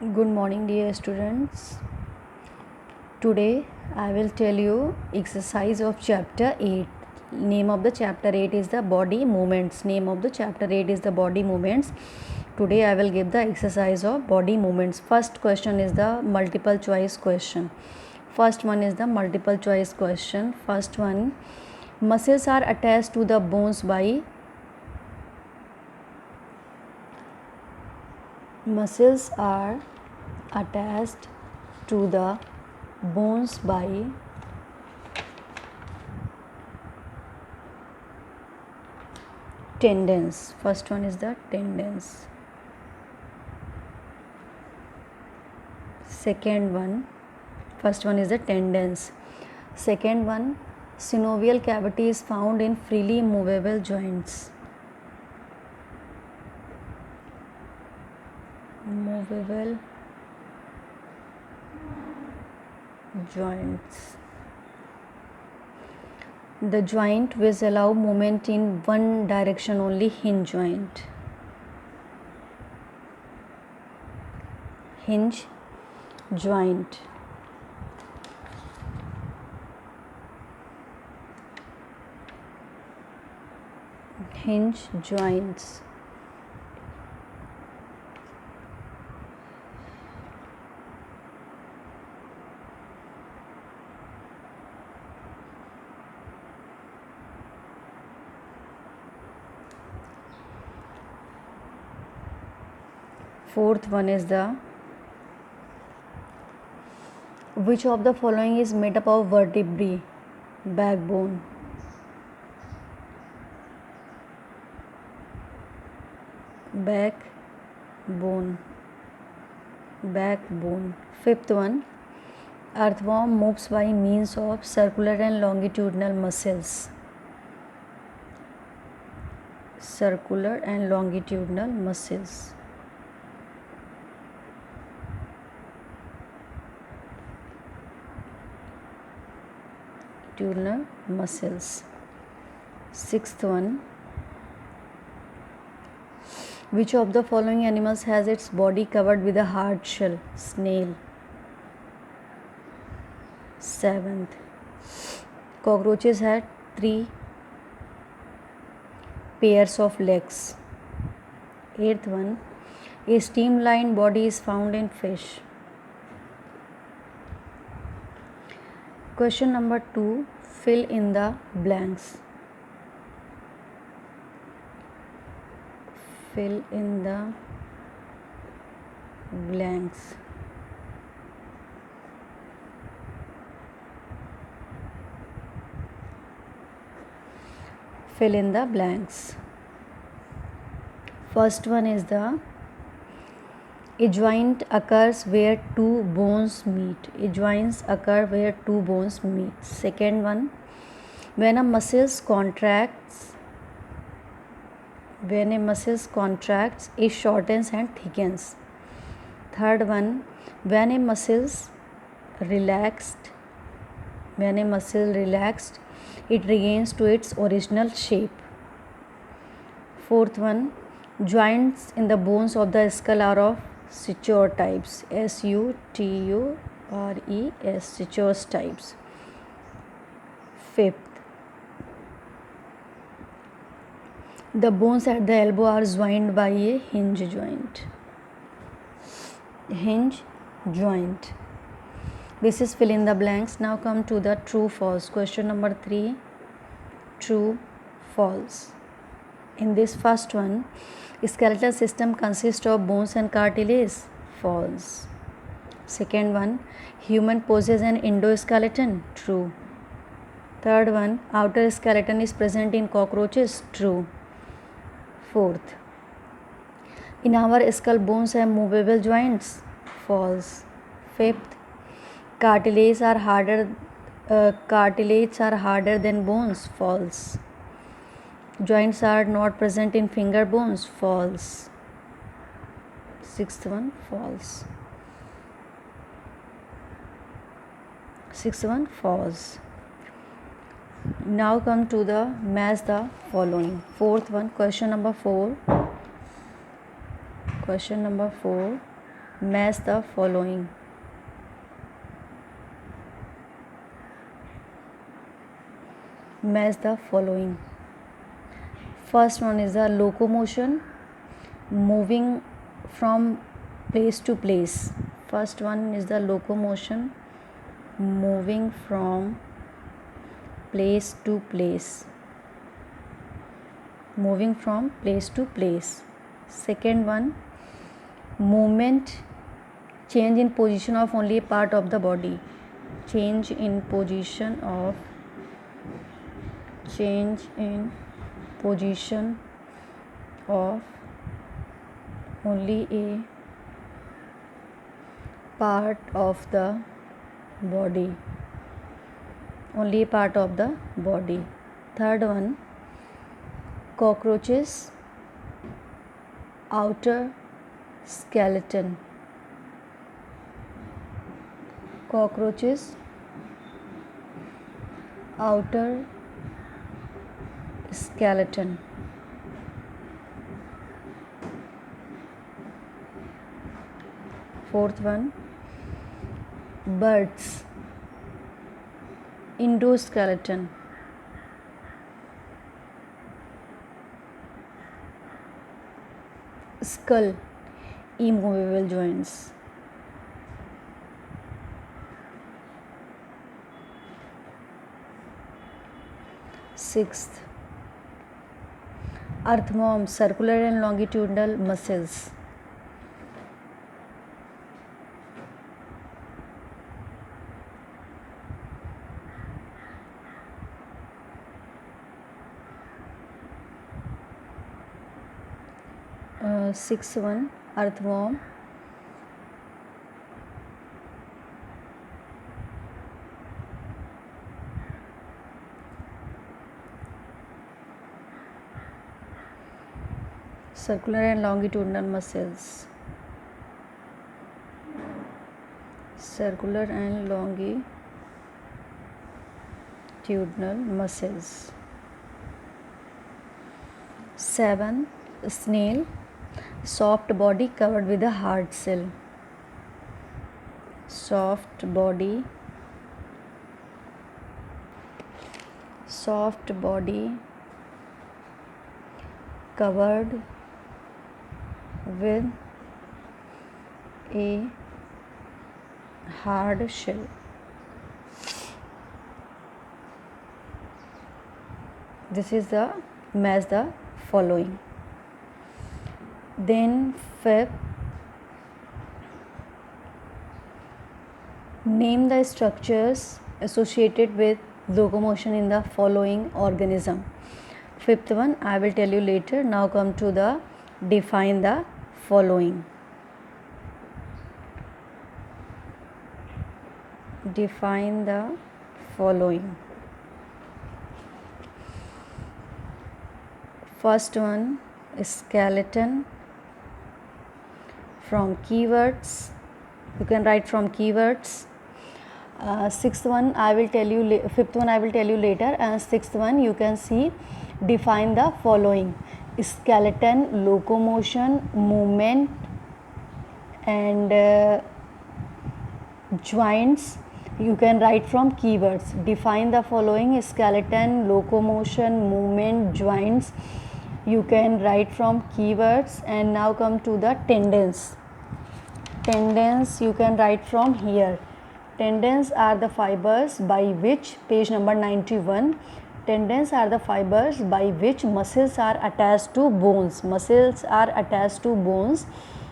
Good morning, dear students. Today I will tell you exercise of chapter 8. Name of the chapter 8 is the body movements. Name of the chapter 8 is the body movements. Today I will give the exercise of body movements. First question is the multiple choice question. First one is the multiple choice question. First one, muscles are attached to the bones by muscles are attached to the bones by tendons. First one is the tendons. First one is the tendons. Second one, synovial cavity is found in freely movable joints. Movable joints. The joint which allow movement in one direction only, hinge joint. Hinge joint. Hinge joints. Fourth one is the which of the following is made up of vertebrae? Backbone. Backbone. Fifth one, earthworm moves by means of circular and longitudinal muscles. Circular and longitudinal muscles. Longitudinal muscles. Sixth one, which of the following animals has its body covered with a hard shell? Snail. Seventh, cockroaches had 3 pairs of legs. Eighth one, a streamlined body is found in fish. Question number 2, fill in the blanks. Fill in the blanks. Fill in the blanks. First one is the a joint occurs where two bones meet. A joints occur where two bones meet. Second one, when a muscle contracts, it shortens and thickens. Third one, when a muscle relaxed, it regains to its original shape. Fourth one, joints in the bones of the skull are of suture types. Sutures, sutures types. Fifth, the bones at the elbow are joined by a hinge joint. Hinge joint. This is fill in the blanks. Now come to the true false. Question number 3, true false. In this first one, skeletal system consists of bones and cartilage. False. Second one, human possesses an endoskeleton. True. Third one, outer skeleton is present in cockroaches. True. Fourth, in our skull bones have movable joints. False. Fifth, cartilage are harder than bones. False. Joints are not present in finger bones. False. Sixth one, false. False. Now come to the match the following. Fourth one, question number 4. Match the following. Match the following. First one is the locomotion, moving from place to place. First one is the locomotion, moving from place to place. Moving from place to place. Second one, movement, change in position of only a part of the body. Change in position of only a part of the body. Only a part of the body. Third one, cockroaches, outer skeleton. Cockroaches, outer skeleton. Fourth one, birds, endoskeleton. Skull, immovable joints. Sixth, earthworm, circular and longitudinal muscles. Sixth one, earthworm, circular and longitudinal muscles. Circular and longitudinal muscles. 7, snail, soft body covered with a hard shell. Soft body covered with a hard shell. This is the match the following. Then fifth, name the structures associated with locomotion in the following organism. Fifth one I will tell you later. Now come to the define the following. Define the following. First one, skeleton. From keywords, you can write from keywords. Sixth one I will tell you, fifth one I will tell you later, and sixth one you can see define the following: skeleton, locomotion, movement, and joints. You can write from keywords. Define the following: skeleton, locomotion, movement, joints. You can write from keywords. And now come to the tendons. Tendons you can write from here. Tendons are the fibers by which, page number 91, tendons are the fibers by which muscles are attached to bones. Muscles are attached to bones,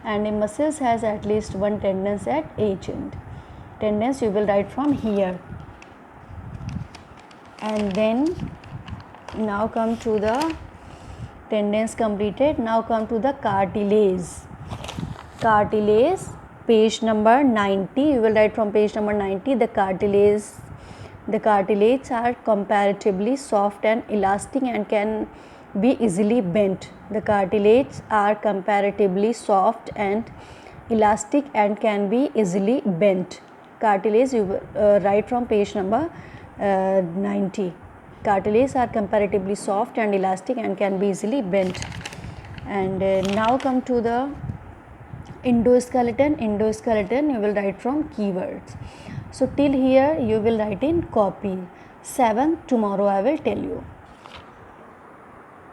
and a muscle has at least one tendon at each end. Tendons you will write from here. And then now come to the tendons completed. Now come to the cartilage. Cartilage, page number 90, you will write from page number 90. The cartilage are comparatively soft and elastic and can be easily bent. The cartilage are comparatively soft and elastic and can be easily bent. Cartilage you will write from page number 90. Cartilage are comparatively soft and elastic and can be easily bent. And now come to the Endoskeleton, you will write from keywords. So till here you will write in copy. 7th, tomorrow I will tell you.